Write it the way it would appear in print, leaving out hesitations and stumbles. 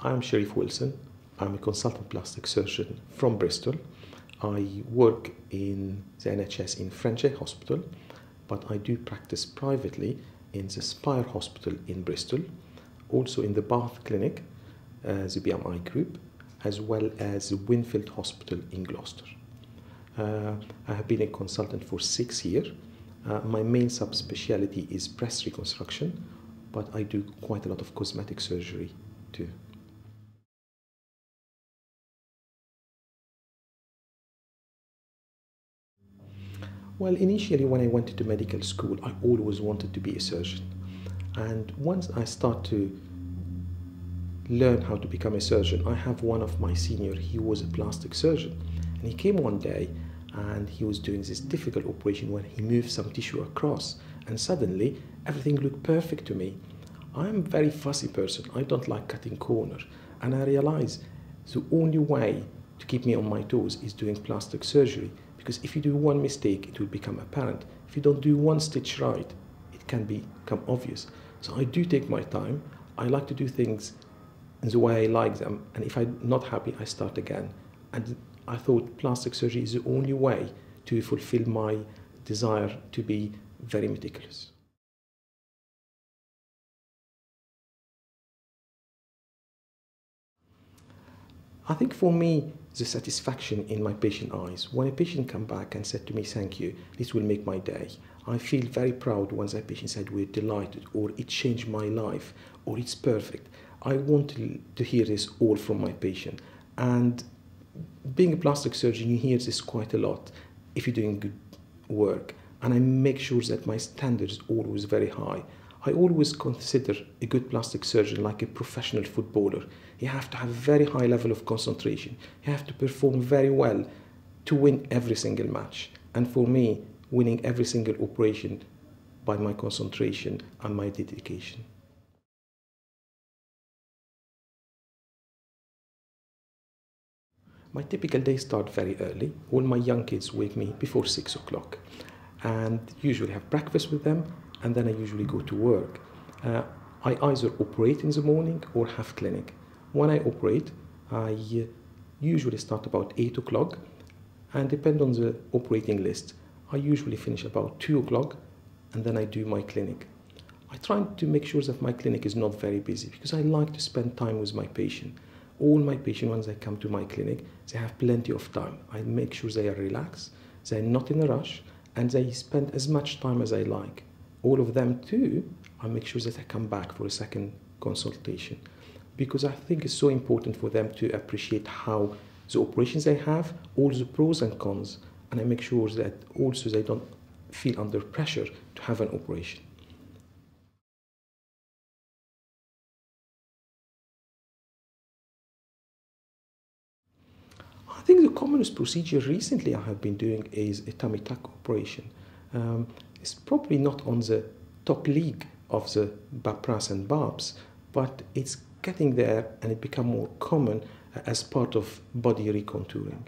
I'm Sherif Wilson. I'm a consultant plastic surgeon from Bristol. I work in the NHS in Frenchay Hospital, but I do practice privately in the Spire Hospital in Bristol, also in the Bath Clinic, the BMI group, as well as the Winfield Hospital in Gloucester. I have been a consultant for 6 years. My main subspecialty is breast reconstruction, but I do quite a lot of cosmetic surgery too. Well, initially when I went to medical school, I always wanted to be a surgeon. And once I start to learn how to become a surgeon, I have one of my seniors, he was a plastic surgeon. And he came one day and he was doing this difficult operation when he moved some tissue across. And suddenly everything looked perfect to me. I'm a very fussy person. I don't like cutting corners. And I realized the only way to keep me on my toes is doing plastic surgery. Because if you do one mistake, it will become apparent. If you don't do one stitch right, it can become obvious. So I do take my time. I like to do things in the way I like them. And if I'm not happy, I start again. And I thought plastic surgery is the only way to fulfill my desire to be very meticulous. I think for me, the satisfaction in my patient eyes, when a patient come back and said to me, "Thank you, this will make my day," I feel very proud once that patient said, "We're delighted," or "It changed my life," or "It's perfect." I want to hear this all from my patient. And being a plastic surgeon, you hear this quite a lot if you're doing good work. And I make sure that my standard is always very high. I always consider a good plastic surgeon like a professional footballer. You have to have a very high level of concentration. You have to perform very well to win every single match. And for me, winning every single operation by my concentration and my dedication. My typical day starts very early. All my young kids wake me before 6 o'clock. And usually have breakfast with them, and then I usually go to work. I either operate in the morning or have clinic. When I operate, I usually start about 8 o'clock, and depend on the operating list, I usually finish about 2 o'clock, and then I do my clinic. I try to make sure that my clinic is not very busy, because I like to spend time with my patient. All my patients, once they come to my clinic, they have plenty of time. I make sure they are relaxed, they're not in a rush, and they spend as much time as I like. All of them too, I make sure that I come back for a second consultation, because I think it's so important for them to appreciate how the operations they have, all the pros and cons, and I make sure that also they don't feel under pressure to have an operation. I think the commonest procedure recently I have been doing is a tummy tuck operation. It's probably not on the top league of the BAPRAS and BABs, but it's getting there and it become more common as part of body recontouring.